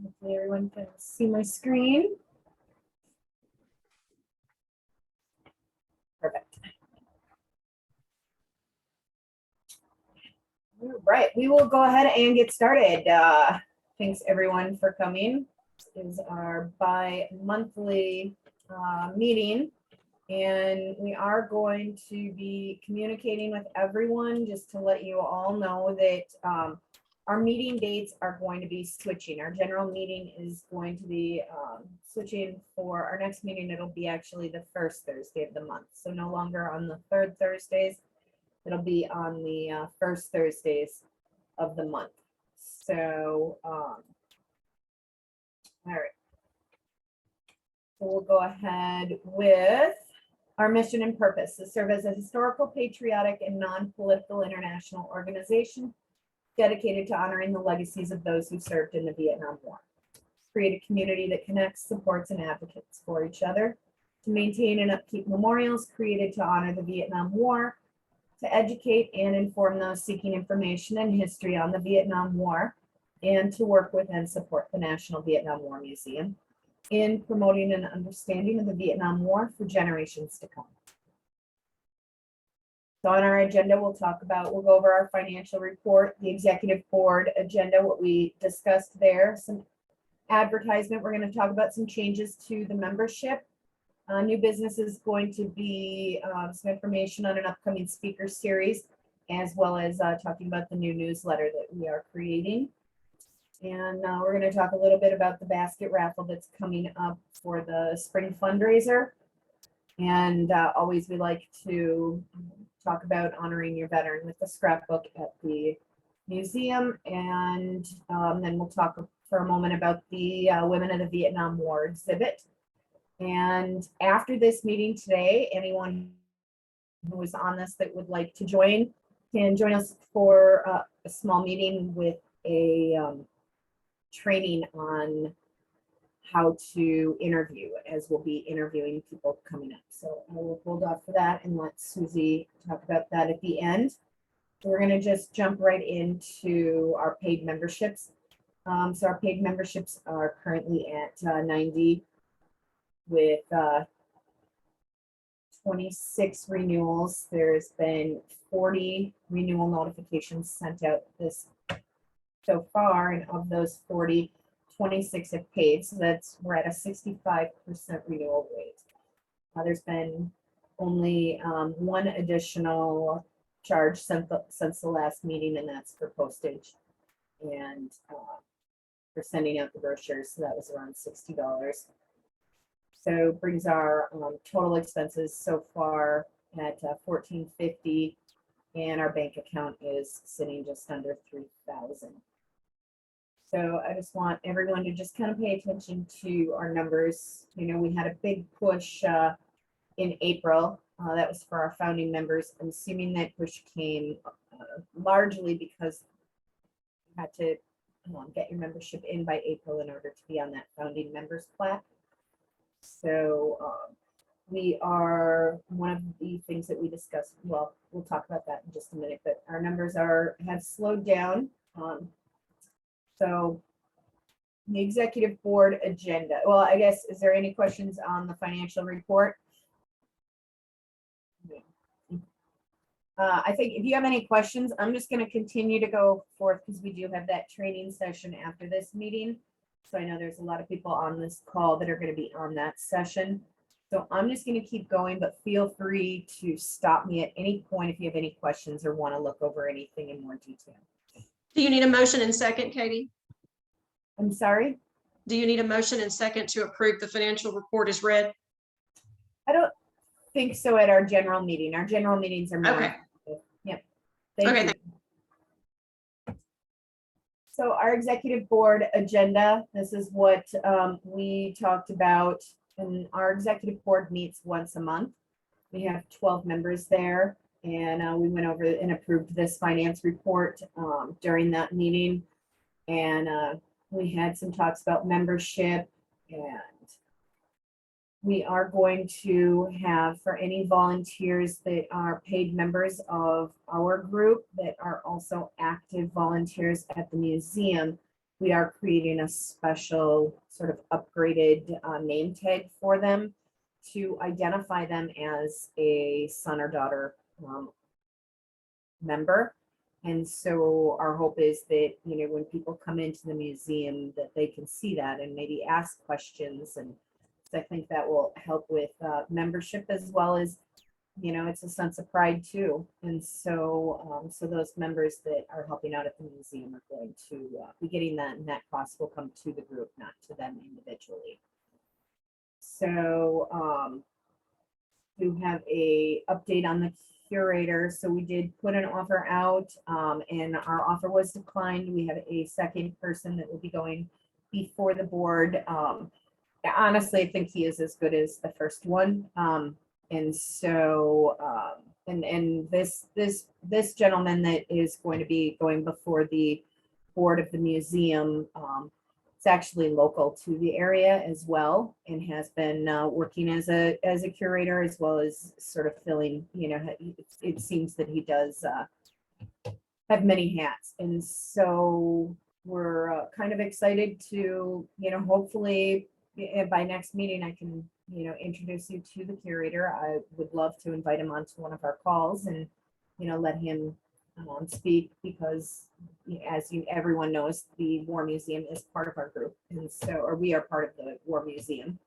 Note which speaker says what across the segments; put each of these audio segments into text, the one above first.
Speaker 1: Hopefully everyone can see my screen. Perfect. All right, we will go ahead and get started. Thanks everyone for coming. This is our bi-monthly meeting, and we are going to be communicating with everyone just to let you all know that our meeting dates are going to be switching. Our general meeting is going to be switching for our next meeting. It'll be actually the first Thursday of the month. So no longer on the third Thursdays. It'll be on the first Thursdays of the month. So, all right. So we'll go ahead with our mission and purpose to serve as a historical, patriotic, and non-political international organization dedicated to honoring the legacies of those who served in the Vietnam War. Create a community that connects, supports, and advocates for each other. To maintain and upkeep memorials created to honor the Vietnam War. To educate and inform those seeking information and history on the Vietnam War. And to work with and support the National Vietnam War Museum in promoting an understanding of the Vietnam War for generations to come. So on our agenda, we'll go over our financial report, the executive board agenda, what we discussed there, some advertisement. We're going to talk about some changes to the membership. New business is going to be some information on an upcoming speaker series, as well as talking about the new newsletter that we are creating. And we're going to talk a little bit about the basket raffle that's coming up for the spring fundraiser. And always we like to talk about honoring your veteran with the scrapbook at the museum. And then we'll talk for a moment about the Women of the Vietnam War exhibit. And after this meeting today, anyone who is on this that would like to join can join us for a small meeting with a training on how to interview, as we'll be interviewing people coming up. So I will hold off for that and let Susie talk about that at the end. So we're going to just jump right into our paid memberships. So our paid memberships are currently at 90 with 26 renewals. There's been 40 renewal notifications sent out this so far, and of those 40, 26 have paid, so we're at a 65% renewal rate. There's been only one additional charge since the last meeting, and that's for postage and for sending out the brochures, so that was around $60. So brings our total expenses so far at $1,450, and our bank account is sitting just under $3,000. So I just want everyone to just kind of pay attention to our numbers. You know, we had a big push in April. That was for our founding members. I'm assuming that push came largely because you had to get your membership in by April in order to be on that founding members plaque. So we are, one of the things that we discussed, well, we'll talk about that in just a minute, but our numbers have slowed down. So the executive board agenda, well, I guess, is there any questions on the financial report? I think if you have any questions, I'm just going to continue to go forth because we do have that training session after this meeting. So I know there's a lot of people on this call that are going to be on that session. So I'm just going to keep going, but feel free to stop me at any point if you have any questions or want to look over anything in more detail.
Speaker 2: Do you need a motion and second, Katie?
Speaker 1: I'm sorry?
Speaker 2: Do you need a motion and second to approve the financial report as read?
Speaker 1: I don't think so at our general meeting. Our general meetings are more.
Speaker 2: Okay.
Speaker 1: Yep. Thank you. So our executive board agenda, this is what we talked about, and our executive board meets once a month. We have 12 members there, and we went over and approved this finance report during that meeting. And we had some talks about membership, and we are going to have, for any volunteers that are paid members of our group that are also active volunteers at the museum, we are creating a special sort of upgraded name tag for them to identify them as a son or daughter member. And so our hope is that, you know, when people come into the museum, that they can see that and maybe ask questions. And so I think that will help with membership, as well as, you know, it's a sense of pride too. And so, so those members that are helping out at the museum are going to be getting that, and that cost will come to the group, not to them individually. So we have a update on the curator. So we did put an offer out, and our offer was declined. We have a second person that will be going before the board. Honestly, I think he is as good as the first one. And so, and this gentleman that is going to be going before the board of the museum, it's actually local to the area as well, and has been working as a curator, as well as sort of filling, you know, it seems that he does have many hats. And so we're kind of excited to, you know, hopefully by next meeting, I can, you know, introduce you to the curator. I would love to invite him onto one of our calls and, you know, let him speak, because as everyone knows, the War Museum is part of our group. And so, or we are part of the War Museum.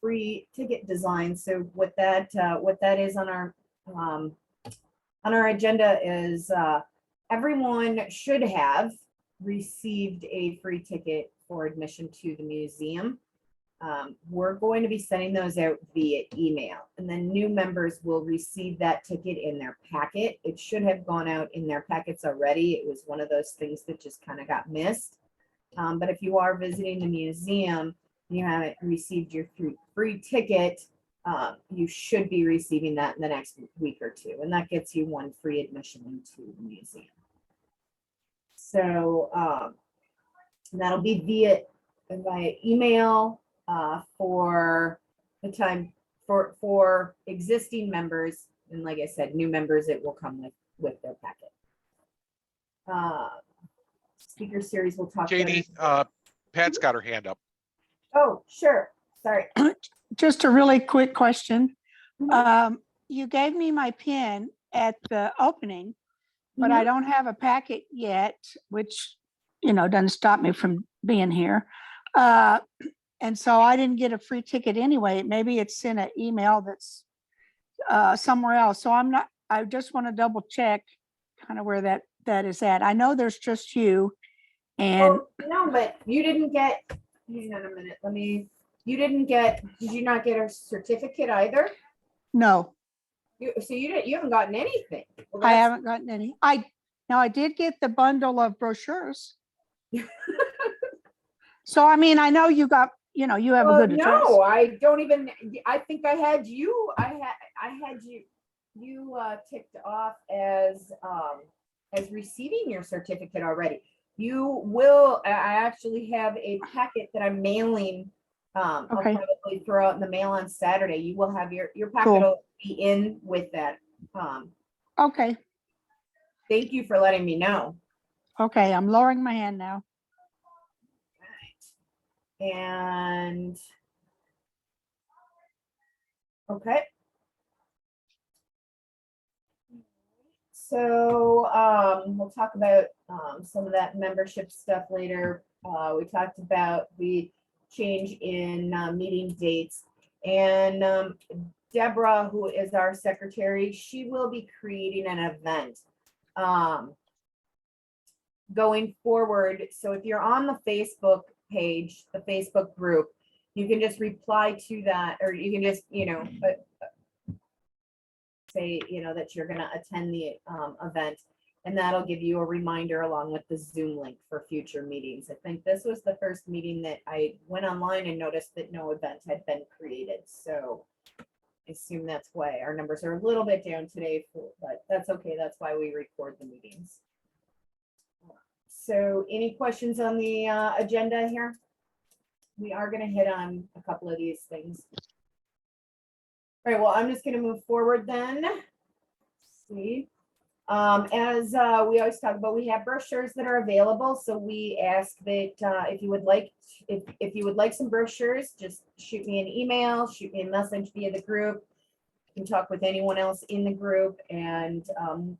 Speaker 1: Free ticket design. So what that is on our agenda is everyone should have received a free ticket for admission to the museum. We're going to be sending those out via email, and then new members will receive that ticket in their packet. It should have gone out in their packets already. It was one of those things that just kind of got missed. But if you are visiting the museum, you haven't received your free ticket, you should be receiving that in the next week or two, and that gets you one free admission into the museum. So that'll be via email for the time for existing members, and like I said, new members, it will come with their packet. Speaker series will talk.
Speaker 3: Katie, Pat's got her hand up.
Speaker 1: Oh, sure. Sorry.
Speaker 4: Just a really quick question. You gave me my PIN at the opening, but I don't have a packet yet, which, you know, doesn't stop me from being here. And so I didn't get a free ticket anyway. Maybe it's in an email that's somewhere else. So I just want to double check kind of where that is at. I know there's just you. And
Speaker 1: no, but you didn't get, hang on a minute. Did you not get a certificate either?
Speaker 4: no,
Speaker 1: So you haven't gotten anything. Well,
Speaker 4: I haven't gotten any. Now I did get the bundle of brochures. So, I mean, I know you got, you know, you have a good address.
Speaker 1: No, I don't even, I think I had you ticked off as receiving your certificate already. You will, I actually have a packet that I'm mailing. I'll probably throw out in the mail on Saturday. You will have your packet
Speaker 4: Cool.
Speaker 1: will be in with that.
Speaker 4: Okay.
Speaker 1: Thank you for letting me know.
Speaker 4: Okay. I'm lowering my hand now.
Speaker 1: And okay. So we'll talk about some of that membership stuff later. We talked about the change in meeting dates, and Deborah, who is our secretary, she will be creating an event going forward. So if you're on the Facebook page, the Facebook group, you can just reply to that, or you can just, you know, say, you know, that you're going to attend the event, and that'll give you a reminder along with the Zoom link for future meetings. I think this was the first meeting that I went online and noticed that no event had been created. So I assume that's why our numbers are a little bit down today, but that's okay. That's why we record the meetings. So any questions on the agenda here? We are going to hit on a couple of these things. All right, well, I'm just going to move forward then. See, As we always talk about, we have brochures that are available. So we ask that if you would like, if you would like some brochures, just shoot me an email, shoot me a message via the group. You can talk with anyone else in the group. And,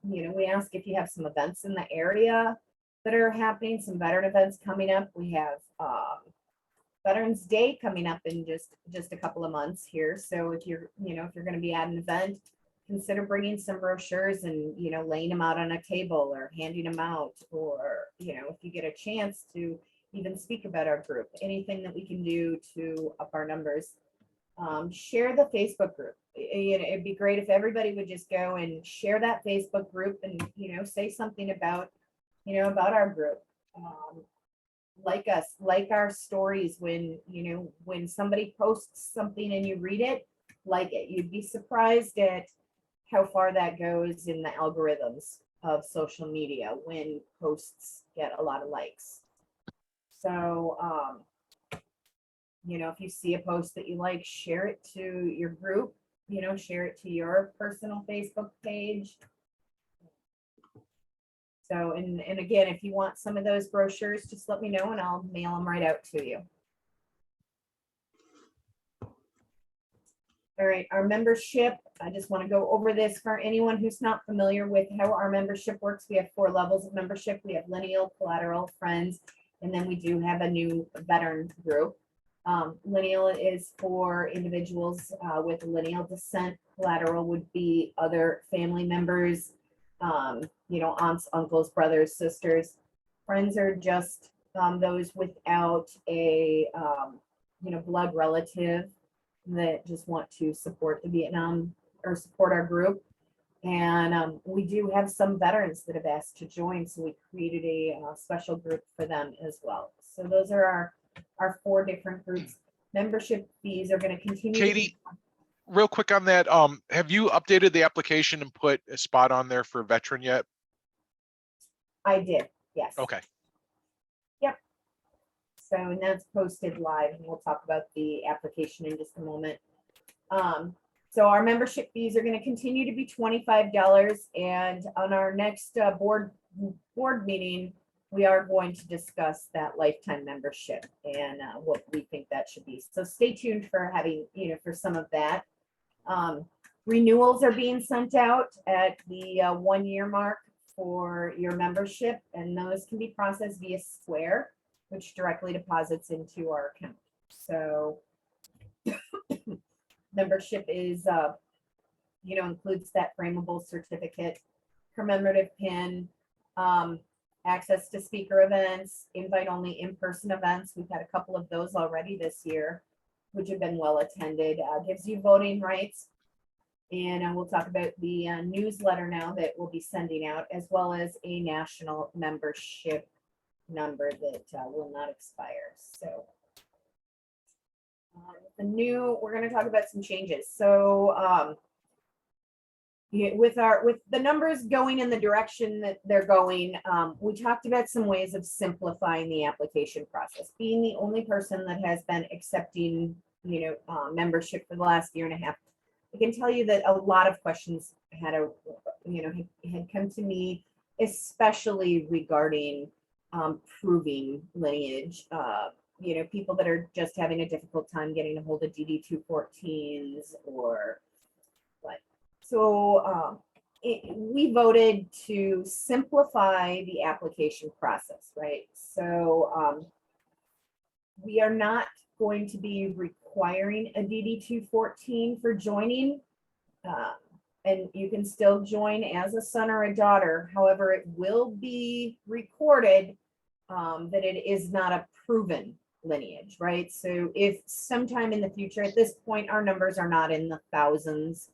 Speaker 1: you know, we ask if you have some events in the area that are happening, some veteran events coming up. We have Veterans Day coming up in just a couple of months here. So if you're, you know, if you're going to be at an event, consider bringing some brochures and, you know, laying them out on a table or handing them out, or, you know, if you get a chance to even speak about our group, anything that we can do to up our numbers. Share the Facebook group. You know, it'd be great if everybody would just go and share that Facebook group and, you know, say something about, you know, about our group. Like us, like our stories. When, you know, when somebody posts something and you read it, like it. You'd be surprised at how far that goes in the algorithms of social media when posts get a lot of likes. So, you know, if you see a post that you like, share it to your group, you know, share it to your personal Facebook page. So, and again, if you want some of those brochures, just let me know and I'll mail them right out to you. All right, our membership, I just want to go over this for anyone who's not familiar with how our membership works. We have 4 levels of membership. We have lineal, collateral, friends, and then we do have a new veteran group. Lineal is for individuals with lineal descent. Collateral would be other family members, you know, aunts, uncles, brothers, sisters. Friends are just those without a, you know, blood relative that just want to support the Vietnam or support our group. And we do have some veterans that have asked to join, so we created a special group for them as well. So those are our 4 different groups. Membership fees are going to continue.
Speaker 3: Katie, real quick on that, have you updated the application and put a spot on there for veteran yet?
Speaker 1: I did, yes.
Speaker 3: Okay.
Speaker 1: Yep. So, and that's posted live, and we'll talk about the application in just a moment. So our membership fees are going to continue to be $25, and on our next board meeting, we are going to discuss that lifetime membership and what we think that should be. So stay tuned for having, you know, for some of that. Renewals are being sent out at the 1-year mark for your membership, and those can be processed via Square, which directly deposits into our account. So membership is, you know, includes that frameable certificate, commemorative pin, access to speaker events, invite only in-person events. We've had a couple of those already this year, which have been well attended. Gives you voting rights. And we'll talk about the newsletter now that we'll be sending out, as well as a national membership number that will not expire. So we're going to talk about some changes. So yeah, with the numbers going in the direction that they're going, we talked about some ways of simplifying the application process. Being the only person that has been accepting, you know, membership for the last 1.5 years, I can tell you that a lot of questions had come to me, especially regarding proving lineage. You know, people that are just having a difficult time getting a hold of DD-214s or what. So we voted to simplify the application process, right? So we are not going to be requiring a DD-214 for joining. And you can still join as a son or a daughter. However, it will be recorded that it is not a proven lineage, right? So if sometime in the future, at this point, our numbers are not in the thousands,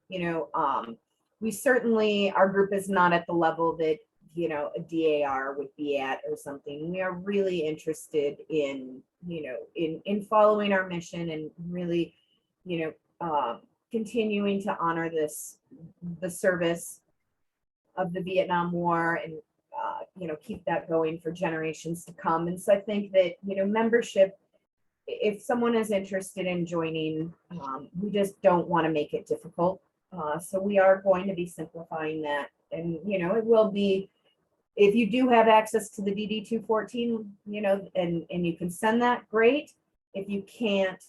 Speaker 1: you know, we certainly, our group is not at the level that, you know, a DAR would be at or something. We are really interested in, you know, in following our mission and really, you know, continuing to honor the service of the Vietnam War and, you know, keep that going for generations to come. And so I think that, you know, membership, if someone is interested in joining, we just don't want to make it difficult. So we are going to be simplifying that and, you know, it will be, if you do have access to the DD 214, you know, and you can send that, great. If you can't,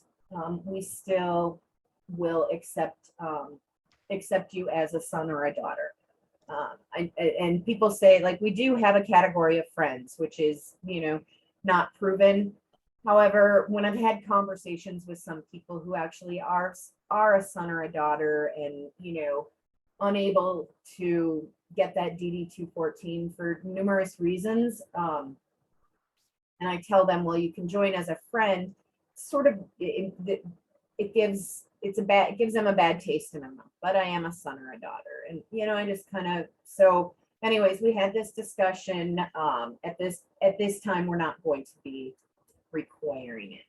Speaker 1: we still will accept you as a son or a daughter. And people say, like, we do have a category of friends, which is, you know, not proven. However, when I've had conversations with some people who actually are a son or a daughter and, you know, unable to get that DD 214 for numerous reasons, and I tell them, well, you can join as a friend, sort of, it gives them a bad taste in their mouth, but I am a son or a daughter. And, you know, I just kind of, so anyways, we had this discussion, at this time, we're not going to be requiring it.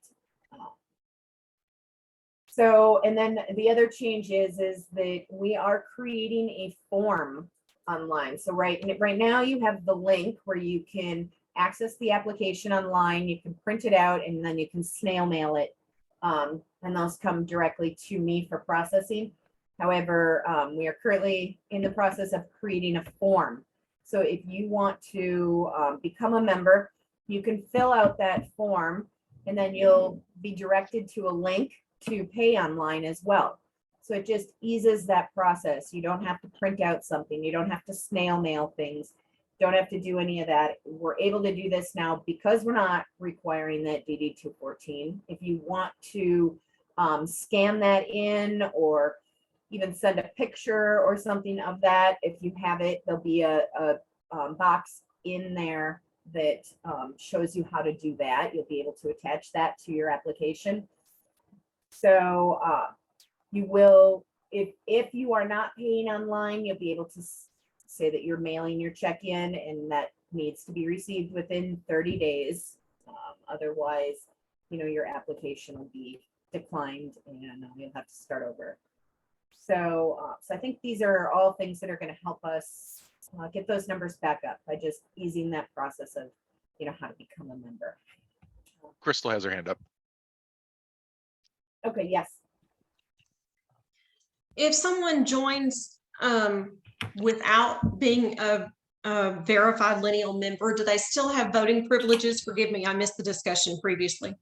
Speaker 1: So, and then the other change is that we are creating a form online. So right now you have the link where you can access the application online, you can print it out, and then you can snail mail it. And those come directly to me for processing. However, we are currently in the process of creating a form. So if you want to become a member, you can fill out that form, and then you'll be directed to a link to pay online as well. So it just eases that process. You don't have to print out something. You don't have to snail mail things. Don't have to do any of that. We're able to do this now because we're not requiring that DD 214. If you want to scan that in or even send a picture or something of that, if you have it, there'll be a box in there that shows you how to do that. You'll be able to attach that to your application. So you will, if you are not paying online, you'll be able to say that you're mailing your check in, and that needs to be received within 30 days. Otherwise, you know, your application will be declined and you'll have to start over. So, so I think these are all things that are going to help us get those numbers back up by just easing that process of, you know, how to become a member.
Speaker 3: Crystal has her hand up.
Speaker 1: Okay, yes.
Speaker 2: If someone joins without being a verified lineal member, do they still have voting privileges? Forgive me, I missed the discussion previously.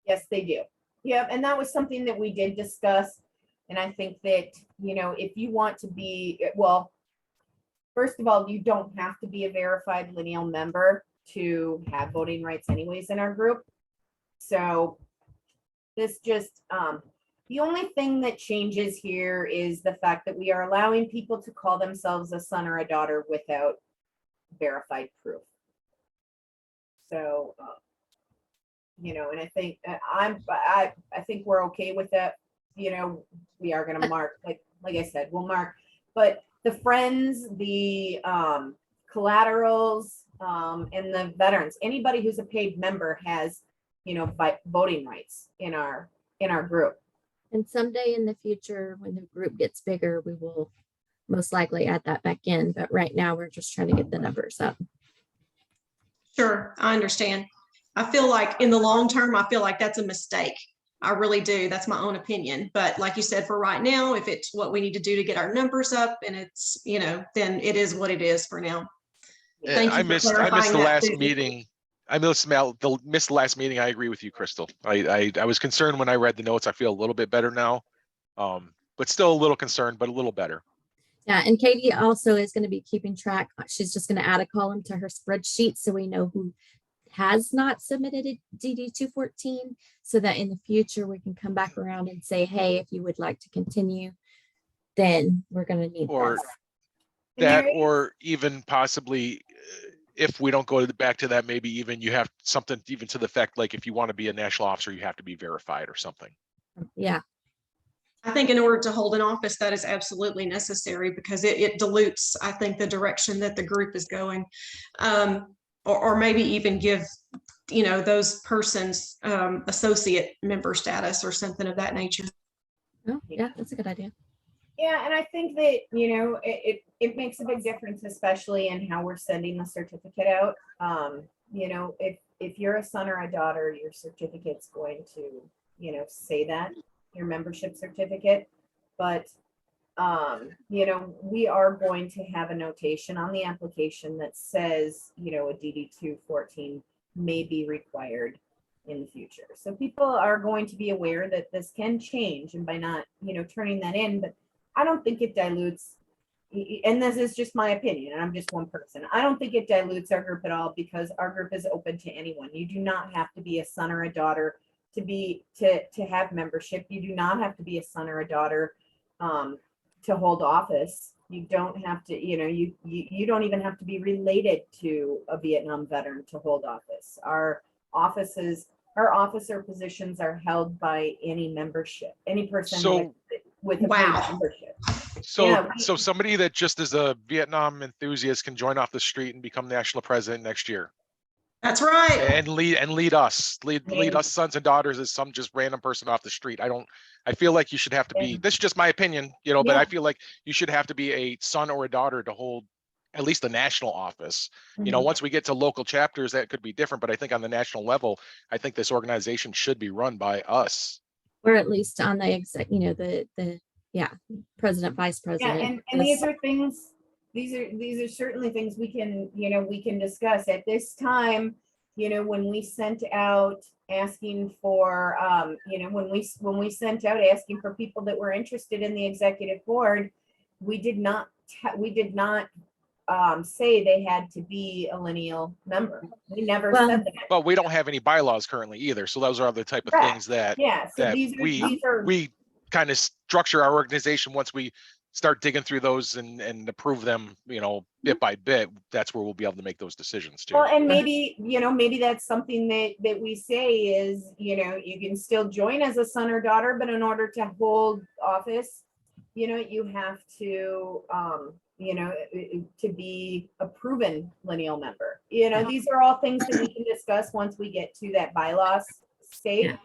Speaker 1: Yes, they do. Yeah, and that was something that we did discuss. And I think that, you know, if you want to be, well, first of all, you don't have to be a verified lineal member to have voting rights anyways in our group. So this just, the only thing that changes here is the fact that we are allowing people to call themselves a son or a daughter without verified proof. So, you know, and I think I think we're okay with that. You know, we are going to mark, like I said, we'll mark, but the friends, the collaterals, and the veterans, anybody who's a paid member has, you know, voting rights in our group.
Speaker 5: And someday in the future, when the group gets bigger, we will most likely add that back in. But right now, we're just trying to get the numbers up.
Speaker 2: Sure, I understand. I feel like in the long term, I feel like that's a mistake. I really do. That's my own opinion. But like you said, for right now, if it's what we need to do to get our numbers up and it's, you know, then it is what it is for now. Thank you
Speaker 3: I
Speaker 2: for
Speaker 3: missed
Speaker 2: clarifying
Speaker 3: the
Speaker 2: that,
Speaker 3: last
Speaker 2: Susan.
Speaker 3: meeting. I missed the last meeting. I agree with you, Crystal. I was concerned when I read the notes. I feel a little bit better now, but still a little concerned, but a little better.
Speaker 5: Yeah, and Katie also is going to be keeping track. She's just going to add a column to her spreadsheet so we know who has not submitted a DD 214, so that in the future we can come back around and say, hey, if you would like to continue, then we're going to need
Speaker 3: Or
Speaker 5: this.
Speaker 3: that, or even possibly if we don't go back to that, maybe even you have something even to the effect, like if you want to be a national officer, you have to be verified or something.
Speaker 5: Yeah.
Speaker 2: I think in order to hold an office, that is absolutely necessary because it dilutes, I think, the direction that the group is going. Or maybe even give, you know, those persons associate member status or something of that nature.
Speaker 5: Oh, yeah, that's a good idea.
Speaker 1: Yeah, and I think that, you know, it makes a big difference, especially in how we're sending the certificate out. You know, if you're a son or a daughter, your certificate's going to, you know, say that, your membership certificate. But you know, we are going to have a notation on the application that says, you know, a DD 214 may be required in the future. So people are going to be aware that this can change, and by not, you know, turning that in, but I don't think it dilutes, and this is just my opinion, and I'm just one person. I don't think it dilutes our group at all, because our group is open to anyone. You do not have to be a son or a daughter to have membership. You do not have to be a son or a daughter to hold office. You don't have to, you know, you don't even have to be related to a Vietnam veteran to hold office. Our officer positions are held by any membership, any person
Speaker 3: So-
Speaker 1: with a paid
Speaker 2: Wow.
Speaker 1: membership.
Speaker 3: So,
Speaker 1: Yeah,
Speaker 3: so somebody that just is a Vietnam enthusiast can join off the street and become national president next year
Speaker 2: That's right.
Speaker 3: and lead us
Speaker 1: Yeah.
Speaker 3: sons and daughters as some just random person off the street. I feel like you should have to be,
Speaker 1: Yeah.
Speaker 3: this is just my opinion, you know, but
Speaker 1: Yeah.
Speaker 3: I feel like you should have to be a son or a daughter to hold at least the national office. You know,
Speaker 1: Mhm.
Speaker 3: once we get to local chapters, that could be different, but I think on the national level, I think this organization should be run by us.
Speaker 5: Or at least on the exec, you know, yeah, president, vice
Speaker 1: Yeah,
Speaker 5: president.
Speaker 1: and these are things, these are certainly things we can, you know, we can discuss at this time. You know, when we sent out asking for, you know, when we sent out asking for people that were interested in the executive board, we did not say they had to be a lineal member. We never
Speaker 5: Well,
Speaker 1: said that.
Speaker 3: But we don't have any bylaws currently either. So those are the type of
Speaker 1: Correct.
Speaker 3: things that
Speaker 1: Yeah, so
Speaker 3: that
Speaker 1: these are.
Speaker 3: we kind of structure our organization once we start digging through those and approve them, you know, bit by bit. That's where we'll be able to make those decisions too.
Speaker 1: Well, and maybe, you know, maybe that's something that we say is, you know, you can still join as a son or daughter, but in order to hold office, you know, you have to, you know, to be a proven lineal member. You know, these are all things that we can discuss once we get to that bylaws state.
Speaker 5: Yeah.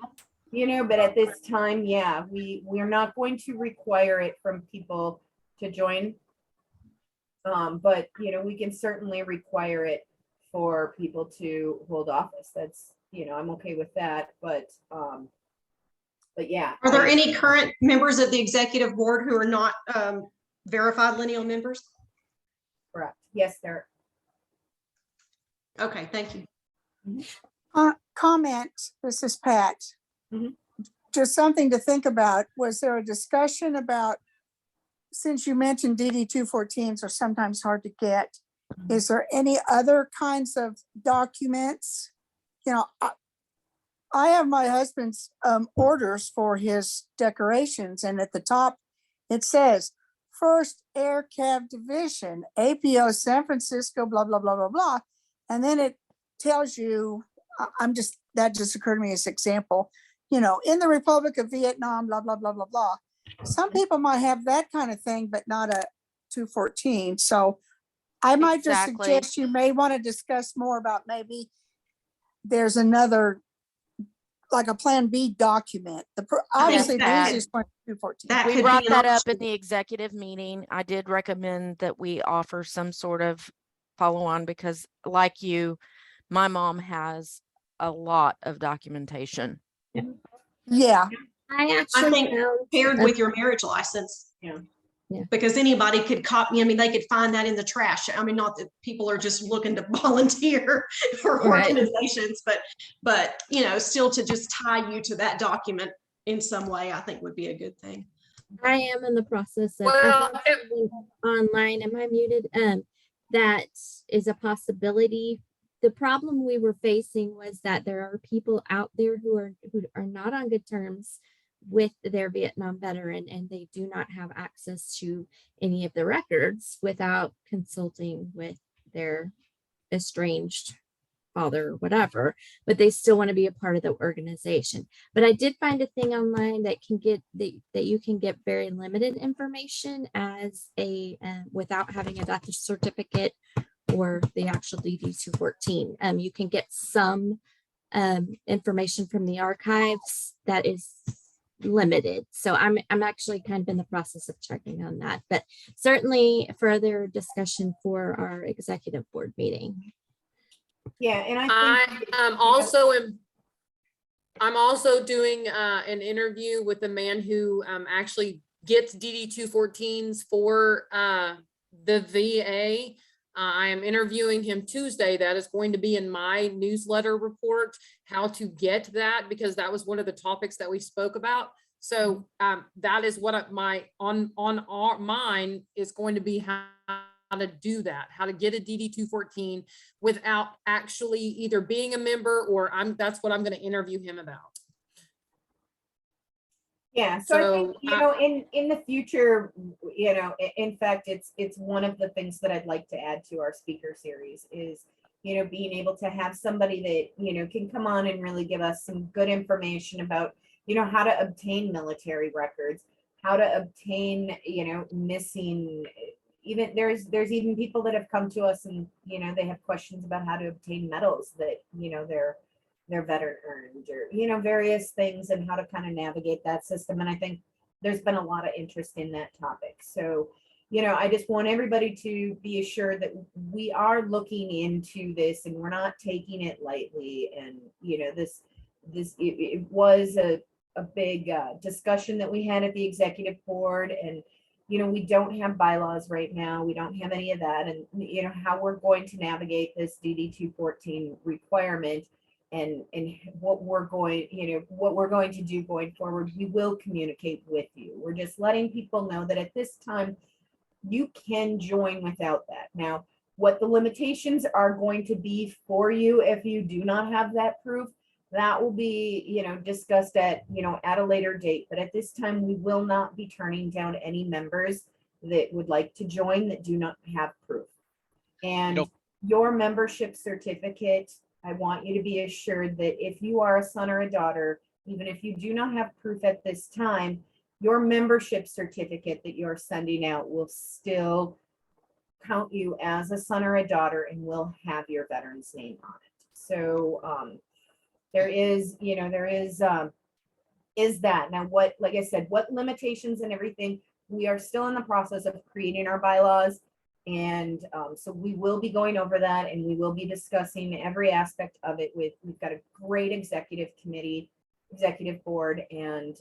Speaker 1: You know, but at this time, yeah, we're not going to require it from people to join. But you know, we can certainly require it for people to hold office. That's, you know, I'm okay with that, but yeah.
Speaker 2: Are there any current members of the executive board who are not verified lineal members?
Speaker 1: Correct. Yes, there.
Speaker 2: Okay, thank you.
Speaker 4: Comment, this is Pat.
Speaker 1: Mhm.
Speaker 4: Just something to think about. Was there a discussion about, since you mentioned DD 214s are sometimes hard to get, is there any other kinds of documents? You know, I have my husband's orders for his decorations, and at the top it says First Air Cav Division, APO San Francisco, blah, blah, blah, blah, blah. And then it tells you, that just occurred to me as example, you know, in the Republic of Vietnam, blah, blah, blah, blah, blah. Some people might have that kind of thing, but not a 214. So I might just
Speaker 6: Exactly.
Speaker 4: suggest you may want to discuss more about maybe there's another, like a Plan B document. Obviously the
Speaker 6: that-
Speaker 4: easiest one is 214.
Speaker 2: That
Speaker 6: We
Speaker 2: could
Speaker 6: brought
Speaker 2: be an
Speaker 6: that up in
Speaker 2: option.
Speaker 6: the executive meeting. I did recommend that we offer some sort of follow on because like you, my mom has a lot of documentation.
Speaker 4: Yeah,
Speaker 5: I actually
Speaker 2: think
Speaker 5: found
Speaker 2: Paired with your marriage license.
Speaker 1: Yeah.
Speaker 5: Yeah.
Speaker 2: Because anybody could copy, I mean, they could find that in the trash. I mean, not that people are just looking to volunteer for
Speaker 5: Right.
Speaker 2: organizations, but, you know, still to just tie you to that document in some way, I think would be a good thing.
Speaker 5: I am in the process of I
Speaker 7: Well,
Speaker 5: found something online. Am I muted? That is a possibility. The problem we were facing was that there are people out there who are not on good terms with their Vietnam veteran, and they do not have access to any of the records without consulting with their estranged father or whatever, but they still want to be a part of the organization. But I did find a thing online that can get that you can get very limited information as a without having a doctor's certificate or the actual DD 214. You can get some information from the archives that is limited. So I'm actually kind of in the process of checking on that, but certainly further discussion for our executive board meeting.
Speaker 1: Yeah, and
Speaker 7: I'm also doing an interview with a man who actually gets DD 214s for the VA. I am interviewing him Tuesday. That is going to be in my newsletter report, how to get that, because that was one of the topics that we spoke about. So that is what on our mind is going to be how to do that, how to get a DD 214 without actually either being a member or that's what I'm going to interview him about.
Speaker 1: Yeah, so I think,
Speaker 7: So,
Speaker 1: you know, in the future, you know, in fact, it's one of the things that I'd like to add to our speaker series is, you know, being able to have somebody that, you know, can come on and really give us some good information about, you know, how to obtain military records, how to obtain, you know, missing, even there's even people that have come to us and, you know, they have questions about how to obtain medals that, you know, they're veteran earned, or, you know, various things, and how to kind of navigate that system. And I think there's been a lot of interest in that topic. So, you know, I just want everybody to be assured that we are looking into this and we're not taking it lightly. And, you know, it was a big discussion that we had at the executive board. And, you know, we don't have bylaws right now. We don't have any of that. And, you know, how we're going to navigate this DD 214 requirement and what we're going, you know, what we're going to do going forward, we will communicate with you. We're just letting people know that at this time, you can join without that. Now, what the limitations are going to be for you if you do not have that proof, that will be, you know, discussed at, you know, at a later date. But at this time, we will not be turning down any members that would like to join that do not have proof. And
Speaker 3: Nope.
Speaker 1: Your membership certificate, I want you to be assured that if you are a son or a daughter, even if you do not have proof at this time, your membership certificate that you're sending out will still count you as a son or a daughter and will have your veteran's name on it. So there is, you know, there is that. Now, what, like I said, what limitations and everything, we are still in the process of creating our bylaws. And so we will be going over that, and we will be discussing every aspect of it we've got a great executive board, and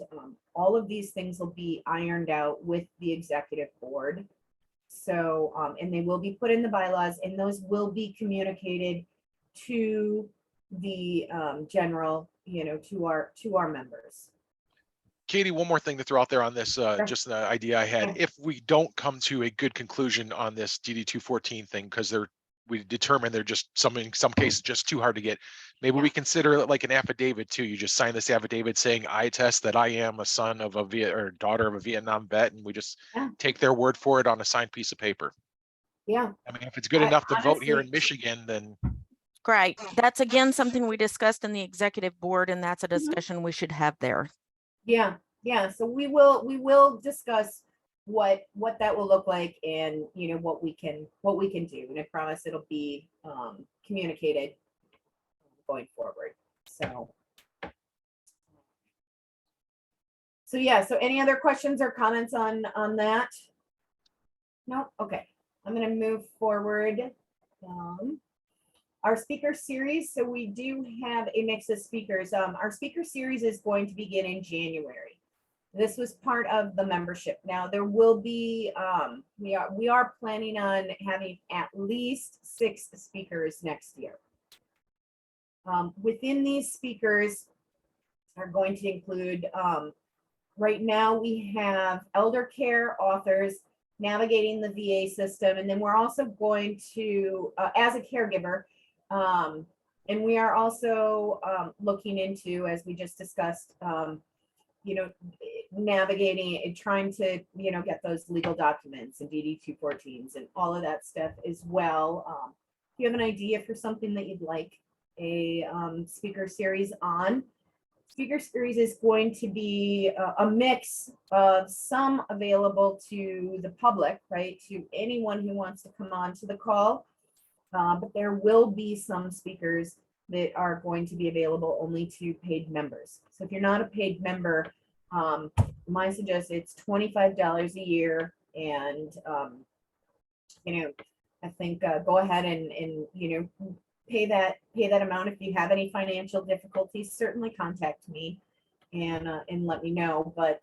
Speaker 1: all of these things will be ironed out with the executive board. So, and they will be put in the bylaws, and those will be communicated to the general, you know, to our members.
Speaker 3: Katie, one more thing to throw out there on this, just an idea I had. If we don't come to a good conclusion on this DD 214 thing, because we determine they're just in some cases just too hard to get, maybe we consider it like an affidavit too. You just sign this affidavit saying, I attest that I am a son of or daughter of a Vietnam vet, and we just take their word for it on a signed piece of paper.
Speaker 1: Yeah.
Speaker 3: I mean, if it's good enough to vote here in
Speaker 1: honestly,
Speaker 3: Michigan, then
Speaker 6: Great. That's again something we discussed in the executive board, and that's a discussion we should have there.
Speaker 1: Yeah. So we will discuss what that will look like, and, you know, what we can do. And I promise it'll be communicated going forward. So yeah. So any other questions or comments on that? No. Okay. I'm going to move forward. Our speaker series. So we do have a mix of speakers. Our speaker series is going to begin in January. This was part of the membership. Now there will be, we are planning on having at least 6 speakers next year. Within these speakers are going to include, right now we have elder care authors navigating the VA system. And then we're also going to, as a caregiver, and we are also looking into, as we just discussed, you know, navigating and trying to, you know, get those legal documents and DD 214s and all of that stuff as well. If you have an idea for something that you'd like a speaker series on, speaker series is going to be a mix of some available to the public, right, to anyone who wants to come on to the call. But there will be some speakers that are going to be available only to paid members. So if you're not a paid member, my suggestion, it's $25 a year. And, you know, I think go ahead and, you know, pay that amount. If you have any financial difficulties, certainly contact me and let me know. But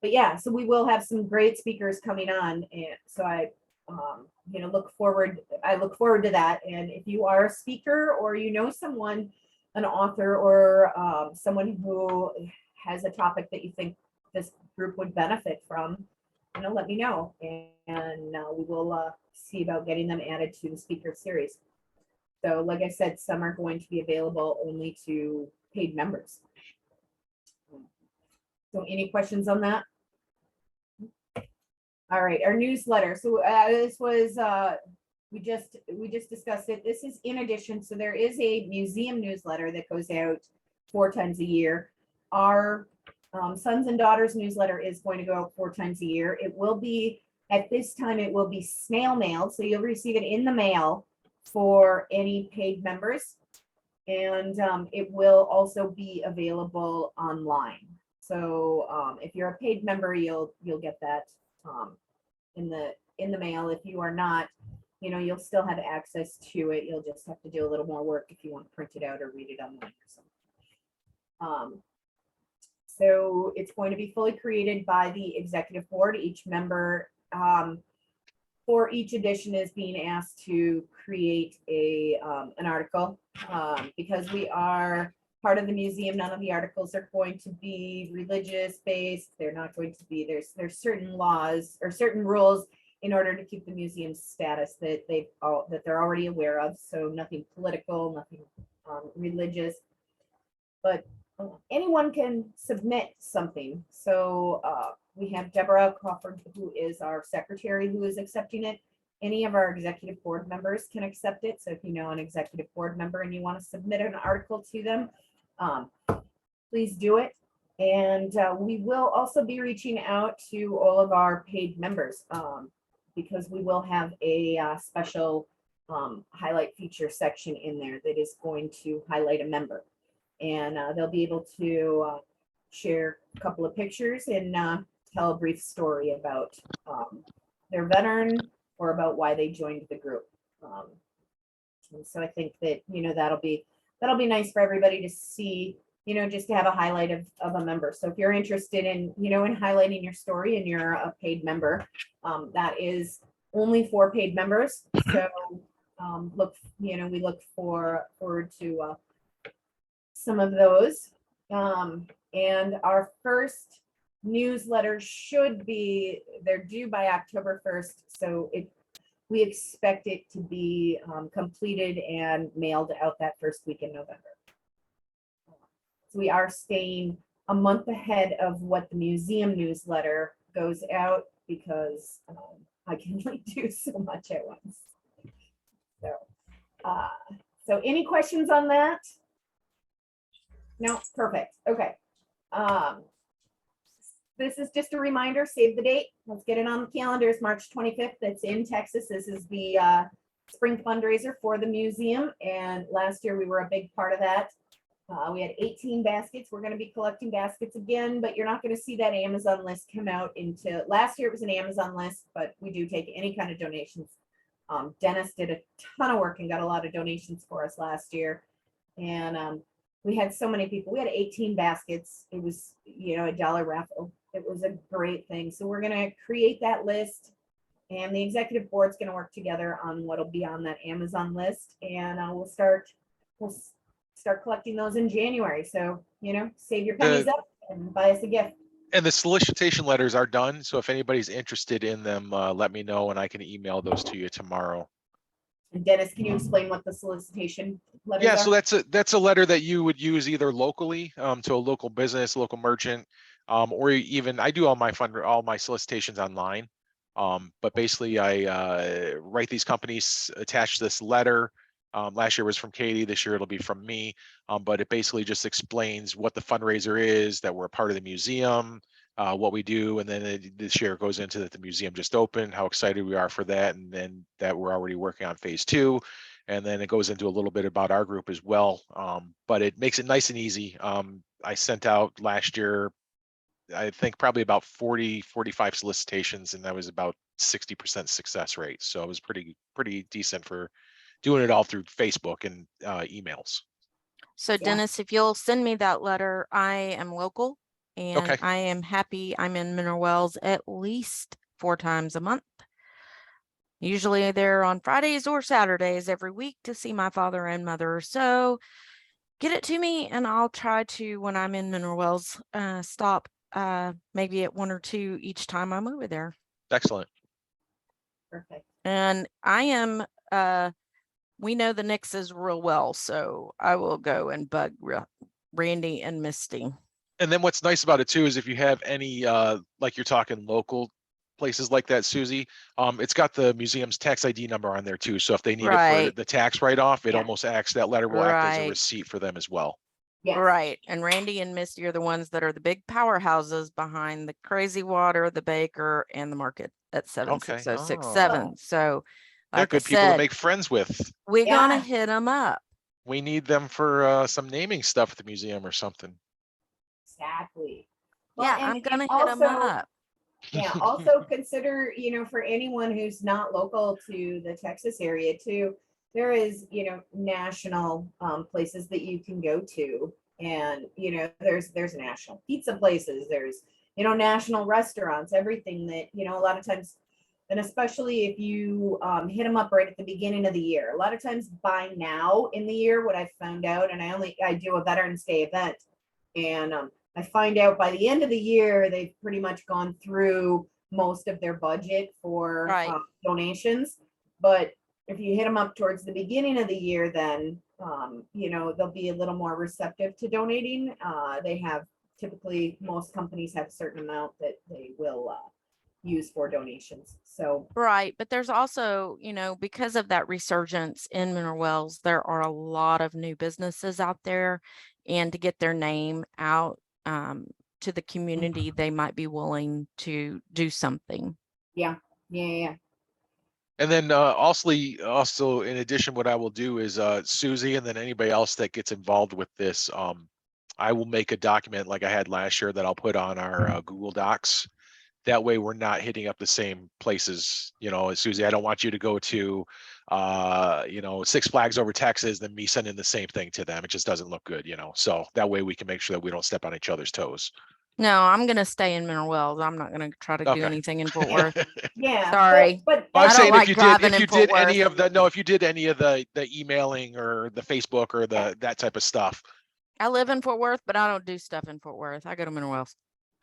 Speaker 1: but yeah, so we will have some great speakers coming on, and so I look forward to that. And if you are a speaker or you know someone, an author, or someone who has a topic that you think this group would benefit from, let me know, and we will see about getting them added to the speaker series. So like I said, some are going to be available only to paid members. So any questions on that? All right, our newsletter. So this was, we just discussed it. This is in addition. So there is a museum newsletter that goes out 4 times a year. Our sons and daughters newsletter is going to go out 4 times a year. It will be, at this time, it will be snail mailed. So you'll receive it in the mail for any paid members. And it will also be available online. So if you're a paid member, you'll get that in the mail. If you are not, you'll still have access to it. You'll just have to do a little more work if you want to print it out or read it online or something. So it's going to be fully created by the executive board. Each member for each edition is being asked to create an article. Because we are part of the museum, none of the articles are going to be religious based. They're not going to be, there's certain laws or certain rules in order to keep the museum's status that they're already aware of. So nothing political, nothing religious, but anyone can submit something. So we have Deborah Crawford, who is our secretary, who is accepting it. Any of our executive board members can accept it. So if you know an executive board member and you want to submit an article to them, please do it. And we will also be reaching out to all of our paid members because we will have a special highlight feature section in there that is going to highlight a member. And they'll be able to share a couple of pictures and tell a brief story about their veteran or about why they joined the group. And so I think that, that'll be nice for everybody to see, just to have a highlight of a member. So if you're interested in, in highlighting your story and you're a paid member, that is only for paid members. So we look forward to some of those. And our first newsletter they're due by October 1st. So we expect it to be completed and mailed out that first week in November. So we are staying a month ahead of what the museum newsletter goes out because I can only do so much at once. So any questions on that? No, perfect. Okay. This is just a reminder, save the date. Let's get it on the calendar. It's March 25th. That's in Texas. This is the spring fundraiser for the museum. And last year we were a big part of that. We had 18 baskets. We're going to be collecting baskets again, but you're not going to see that Amazon list come out until last year. It was an Amazon list, but we do take any kind of donations. Dennis did a ton of work and got a lot of donations for us last year. And we had so many people. We had 18 baskets. It was, a $1 raffle. It was a great thing. So we're going to create that list, and the executive board's going to work together on what'll be on that Amazon list. And we'll start collecting those in January. So, save your pennies up and buy us a gift.
Speaker 3: And the solicitation letters are done. So if anybody's interested in them, let me know and I can email those to you tomorrow.
Speaker 1: And Dennis, can you explain what the solicitation letters
Speaker 3: Yeah,
Speaker 1: are?
Speaker 3: so that's a letter that you would use either locally to a local business, local merchant, or even I do all my solicitations online. But basically, I write these companies, attach this letter. Last year was from Katie. This year it'll be from me. But it basically just explains what the fundraiser is, that we're a part of the museum, what we do, and then this year goes into that the museum just opened, how excited we are for that, and then that we're already working on phase 2. And then it goes into a little bit about our group as well. But it makes it nice and easy. I sent out last year, I think probably about 45 solicitations, and that was about 60% success rate. So it was pretty decent for doing it all through Facebook and emails.
Speaker 6: So Dennis, if you'll send me that letter, I am local And
Speaker 3: Okay.
Speaker 6: I am happy I'm in Mineral Wells at least 4 times a month. Usually there on Fridays or Saturdays every week to see my father and mother. So get it to me and I'll try to, when I'm in Mineral Wells, stop maybe at 1 or 2 each time I'm over there.
Speaker 3: Excellent.
Speaker 1: Perfect.
Speaker 6: And I am, we know the Nixes real well, so I will go and bug Randy and Misty.
Speaker 3: And then what's nice about it too is if you have any like you're talking local places like that, Susie, it's got the museum's tax ID number on there too. So if they need it for
Speaker 6: Right.
Speaker 3: the tax write-off, it
Speaker 1: Yeah.
Speaker 3: almost acts, that letter will act as a
Speaker 6: Right.
Speaker 3: receipt for them as well.
Speaker 1: Yes.
Speaker 6: Right. And Randy and Misty are the ones that are the big powerhouses behind the Crazy Water, the Baker, and the market at
Speaker 3: Okay.
Speaker 6: 76067. So
Speaker 3: They're
Speaker 6: like I
Speaker 3: good people to
Speaker 6: said,
Speaker 3: make friends with.
Speaker 6: we're gonna
Speaker 1: Yeah.
Speaker 6: hit them up.
Speaker 3: We need them for some naming stuff at the museum or something.
Speaker 1: Exactly.
Speaker 6: Yeah,
Speaker 1: and
Speaker 6: I'm gonna hit them
Speaker 1: also,
Speaker 6: up.
Speaker 1: yeah, also consider, for anyone who's not local to the Texas area too, there is, national places that you can go to. And, there's national pizza places, there's, national restaurants, everything that, a lot of times, and especially if you hit them up right at the beginning of the year. A lot of times by now in the year, what I've found out, and I do a Veterans Day event, and I find out by the end of the year, they've pretty much gone through most of their budget for
Speaker 6: Right.
Speaker 1: donations. But if you hit them up towards the beginning of the year, then, they'll be a little more receptive to donating. They have typically, most companies have a certain amount that they will use for donations. So,
Speaker 6: Right. But there's also, because of that resurgence in Mineral Wells, there are a lot of new businesses out there. And to get their name out to the community, they might be willing to do something.
Speaker 1: yeah.
Speaker 3: And then also in addition, what I will do is Susie and then anybody else that gets involved with this, I will make a document like I had last year that I'll put on our Google Docs. That way we're not hitting up the same places, Susie, I don't want you to go to, Six Flags over Texas, then me sending the same thing to them. It just doesn't look good, So that way we can make sure that we don't step on each other's toes.
Speaker 6: No, I'm going to stay in Mineral Wells. I'm not going to try to do
Speaker 3: Okay.
Speaker 6: anything in Fort Worth.
Speaker 1: Yeah.
Speaker 6: Sorry.
Speaker 1: But
Speaker 3: Well, I'm
Speaker 6: I don't
Speaker 3: saying
Speaker 6: like
Speaker 3: if you
Speaker 6: driving
Speaker 3: did,
Speaker 6: in
Speaker 3: if you
Speaker 6: Fort
Speaker 3: did any
Speaker 6: Worth.
Speaker 3: of the, no, if you did any of the emailing or the Facebook or that type of stuff.
Speaker 6: I live in Fort Worth, but I don't do stuff in Fort Worth. I go to Mineral Wells.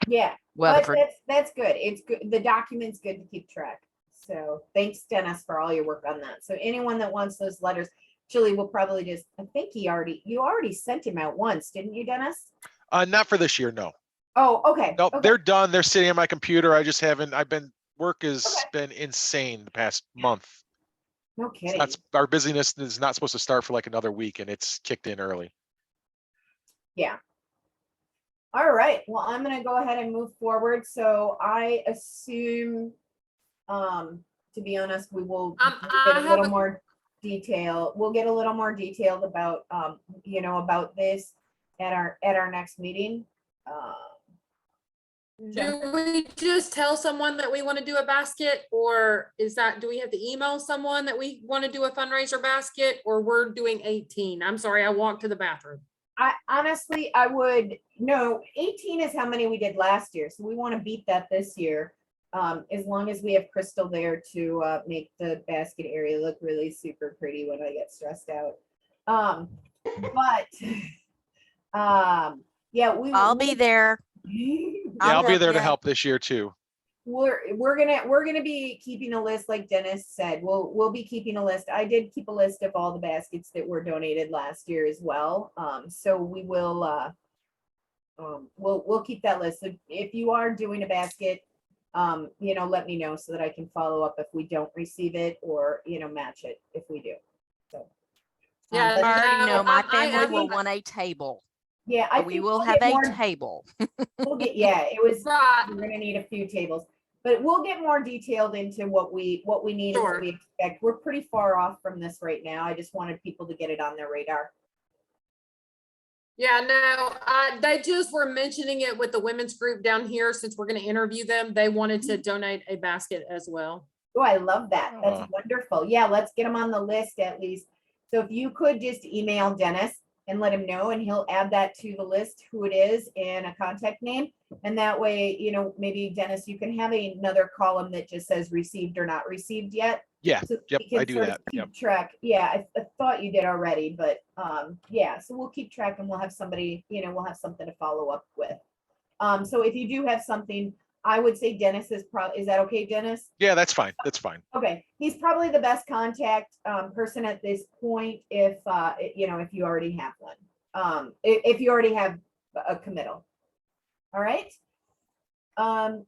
Speaker 1: yeah, but
Speaker 6: Weatherford.
Speaker 1: that's good. It's good. The document's good to keep track. So thanks, Dennis, for all your work on that. So anyone that wants those letters, Julie will probably just, I think you already sent him out once, didn't you, Dennis?
Speaker 3: Not for this year, no.
Speaker 1: Oh, okay.
Speaker 3: Nope,
Speaker 1: Okay.
Speaker 3: they're done. They're sitting on my computer. Work has been insane the past month.
Speaker 1: No
Speaker 3: It's
Speaker 1: kidding.
Speaker 3: our busyness is not supposed to start for like another week and it's kicked in early.
Speaker 1: Yeah. All right. Well, I'm going to go ahead and move forward. So I assume, to be honest, we will get a little more detail. We'll get a little more detailed about, about this at our next meeting.
Speaker 7: Do we just tell someone that we want to do a basket, or do we have to email someone that we want to do a fundraiser basket, or we're doing 18? I'm sorry, I walked to the bathroom.
Speaker 1: I honestly, no, 18 is how many we did last year. So we want to beat that this year. As long as we have Crystal there to make the basket area look really super pretty when I get stressed out. Yeah,
Speaker 6: I'll be there.
Speaker 3: I'll be
Speaker 6: help
Speaker 3: there to
Speaker 6: ya.
Speaker 3: help this year too.
Speaker 1: We're gonna be keeping a list, like Dennis said. We'll be keeping a list. I did keep a list of all the baskets that were donated last year as well. So we will we'll keep that list. So if you are doing a basket, let me know so that I can follow up if we don't receive it, or match it if we do. So
Speaker 7: Yeah,
Speaker 6: I already know my
Speaker 7: I
Speaker 6: family will
Speaker 7: think-
Speaker 6: want a table.
Speaker 1: yeah,
Speaker 6: But we will have a table.
Speaker 1: We'll get, it was,
Speaker 7: Right.
Speaker 1: we're gonna need a few tables, but we'll get more detailed into what we need and what
Speaker 7: Sure.
Speaker 1: we expect. We're pretty far off from this right now. I just wanted people to get it on their radar.
Speaker 7: Yeah, no, they just were mentioning it with the women's group down here. Since we're going to interview them, they wanted to donate a basket as well.
Speaker 1: Oh, I love that. That's
Speaker 3: Oh.
Speaker 1: wonderful. Yeah, let's get them on the list at least. So if you could just email Dennis, and let him know, and he'll add that to the list, who it is and a contact name. And that way, you know, maybe Dennis, you can have another column that just says received or not received yet.
Speaker 3: Yeah,
Speaker 1: So
Speaker 3: yep,
Speaker 1: we can
Speaker 3: I do
Speaker 1: sort of
Speaker 3: that.
Speaker 1: keep
Speaker 3: Yep.
Speaker 1: track. Yeah, I thought you did already, but yeah, so we'll keep track and we'll have somebody, you know, we'll have something to follow up with. So if you do have something, I would say Dennis is probably, is that okay, Dennis?
Speaker 3: Yeah, that's fine. That's fine.
Speaker 1: Okay, he's probably the best contact person at this point if you know, if you already have one. If you already have a committal. All right.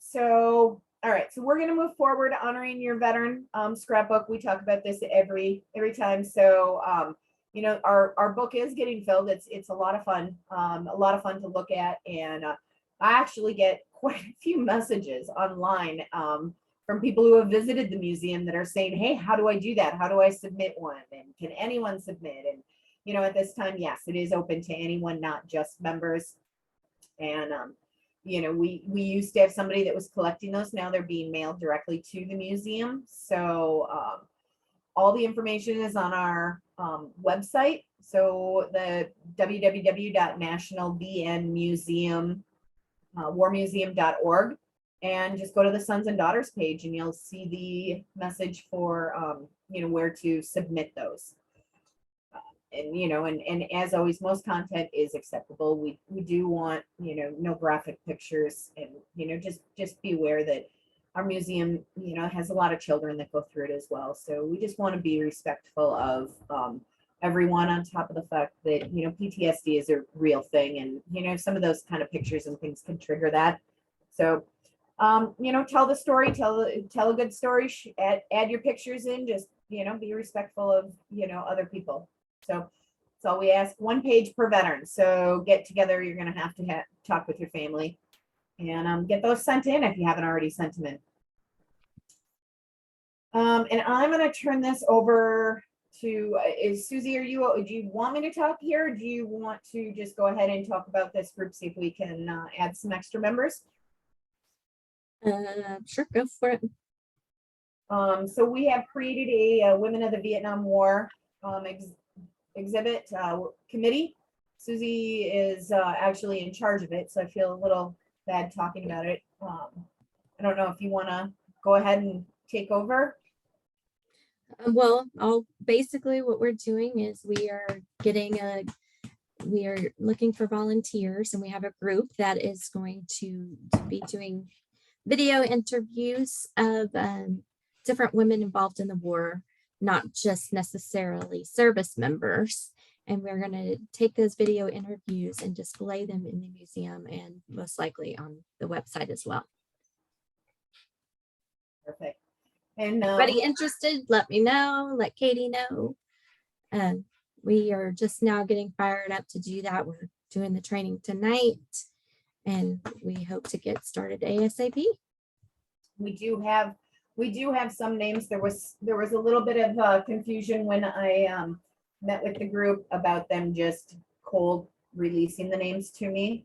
Speaker 1: So all right, so we're gonna move forward honoring your veteran scrapbook. We talk about this every time. So you know, our book is getting filled. It's a lot of fun, to look at, and I actually get quite a few messages online from people who have visited the museum that are saying, hey, how do I do that? How do I submit one? And can anyone submit? And, you know, at this time, yes, it is open to anyone, not just members. And, you know, we used to have somebody that was collecting those. Now they're being mailed directly to the museum. So all the information is on our website. So the www.nationalbnmuseum, warmuseum.org, and just go to the Sons and Daughters page and you'll see the message for you know, where to submit those. And you know, and as always, most content is acceptable. We do want, you know, no graphic pictures, and you know, just be aware that our museum, you know, has a lot of children that go through it as well. So we just want to be respectful of everyone, on top of the fact that, you know, PTSD is a real thing, and you know, some of those kind of pictures and things can trigger that. So you know, tell the story, tell a good story, add your pictures in, just, you know, be respectful of, you know, other people. So that's all we ask. 1 page per veteran. So get together, you're going to have talk with your family, and get those sent in if you haven't already sent them in. And I'm going to turn this over to, is Susie, do you want me to talk here? Or do you want to just go ahead and talk about this group, see if we can add some extra members?
Speaker 5: Sure, go for it.
Speaker 1: So we have created a Women of the Vietnam War exhibit committee. Susie is actually in charge of it, so I feel a little bad talking about it. I don't know if you want to go ahead and take over.
Speaker 5: Well, basically what we're doing is we are looking for volunteers, and we have a group that is going to be doing video interviews of different women involved in the war, not just necessarily service members. And we're going to take those video interviews and display them in the museum, and most likely on the website as well.
Speaker 1: Perfect. And
Speaker 5: Anybody interested, let me know, let Katie know. We are just now getting fired up to do that. We're doing the training tonight, and we hope to get started ASAP.
Speaker 1: we do have some names. There was a little bit of confusion when I met with the group about them just cold releasing the names to me.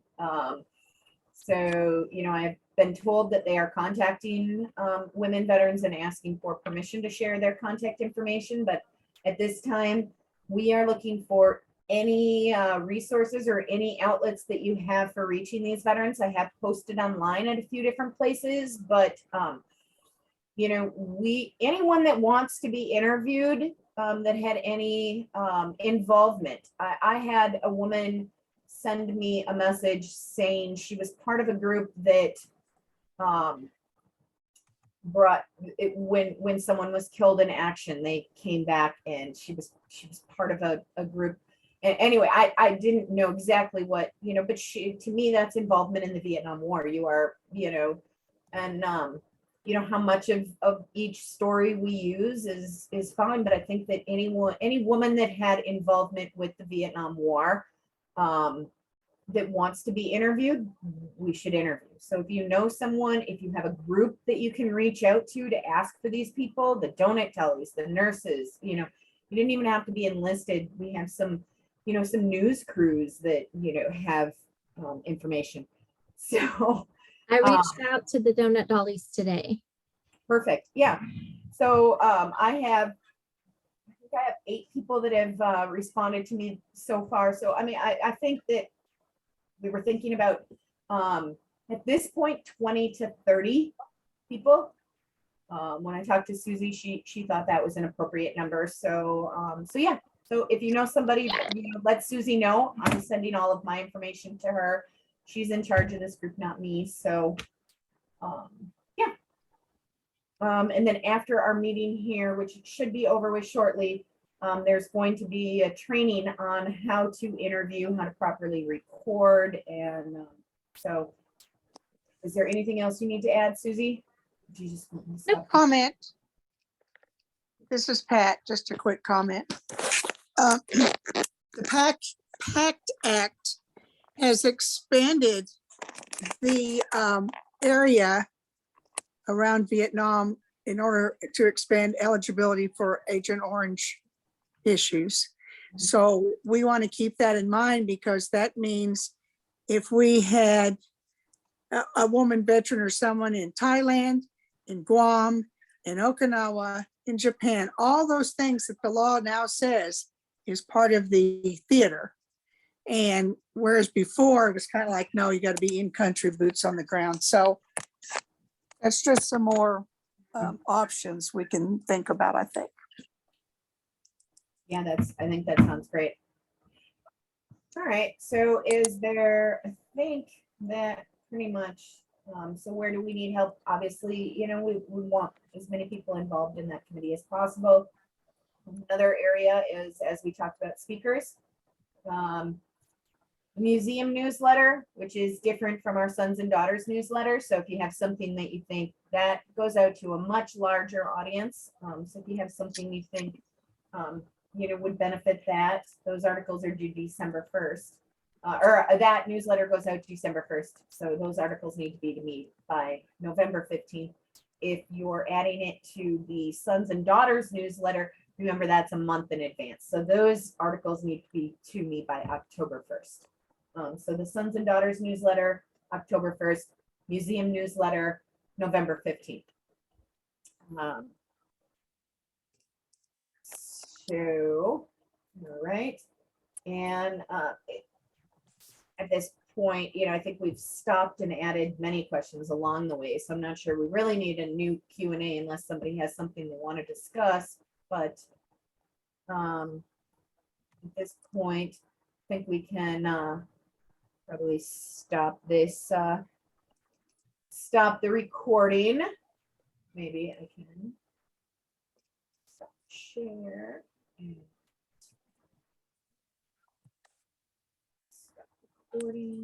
Speaker 1: So, you know, I've been told that they are contacting women veterans and asking for permission to share their contact information. But at this time, we are looking for any resources or any outlets that you have for reaching these veterans. I have posted online at a few different places, but you know, anyone that wants to be interviewed that had any involvement. I had a woman send me a message saying she was part of a group that brought it when someone was killed in action. They came back, and she was part of a group. And anyway, I didn't know exactly what, you know, but to me, that's involvement in the Vietnam War. You are, you know, and you know, how much of each story we use is fine, but I think that any woman that had involvement with the Vietnam War that wants to be interviewed, we should interview. So if you know someone, if you have a group that you can reach out to ask for these people, the donut tellies, the nurses, you know, you didn't even have to be enlisted. We have some, you know, some news crews that, you know, have information. So
Speaker 5: I reached out to the donut dollies today.
Speaker 1: perfect. Yeah. So I have think I have 8 people that have responded to me so far. So, I mean, I think that we were thinking about, at this point, 20 to 30 people. When I talked to Susie, she thought that was an appropriate number. So, so yeah. So if you know somebody, let Susie know. I'm sending all of my information to her. She's in charge of this group, not me. So, yeah. And then after our meeting here, which it should be over with shortly, there's going to be a training on how to interview, how to properly record. And so is there anything else you need to add, Susie? Do you just want me to stop?
Speaker 4: Comment. This is Pat, just a quick comment. The PACT Act has expanded the area around Vietnam in order to expand eligibility for Agent Orange issues. So we want to keep that in mind, because that means if we had a woman veteran or someone in Thailand, in Guam, in Okinawa, in Japan, all those things that the law now says is part of the theater. And whereas before it was kind of like, no, you got to be in country, boots on the ground. So that's just some more options we can think about, I think.
Speaker 1: Yeah, I think that sounds great. All right, so is there, I think that pretty much, so where do we need help? Obviously, we want as many people involved in that committee as possible. Another area is, as we talked about, speakers. Museum newsletter, which is different from our sons and daughters newsletter. So if you have something that you think that goes out to a much larger audience, so if you have something you think would benefit that, those articles are due December 1st, or that newsletter goes out December 1st. So those articles need to be to me by November 15th. If you're adding it to the sons and daughters newsletter, remember that's a month in advance. So those articles need to be to me by October 1st. So the sons and daughters newsletter, October 1st, museum newsletter, November 15th. So, all right. And at this point, I think we've stopped and added many questions along the way. So I'm not sure we really need a new Q&A unless somebody has something they want to discuss. But at this point, I think we can probably stop this, stop the recording. Maybe I can stop share and stop recording.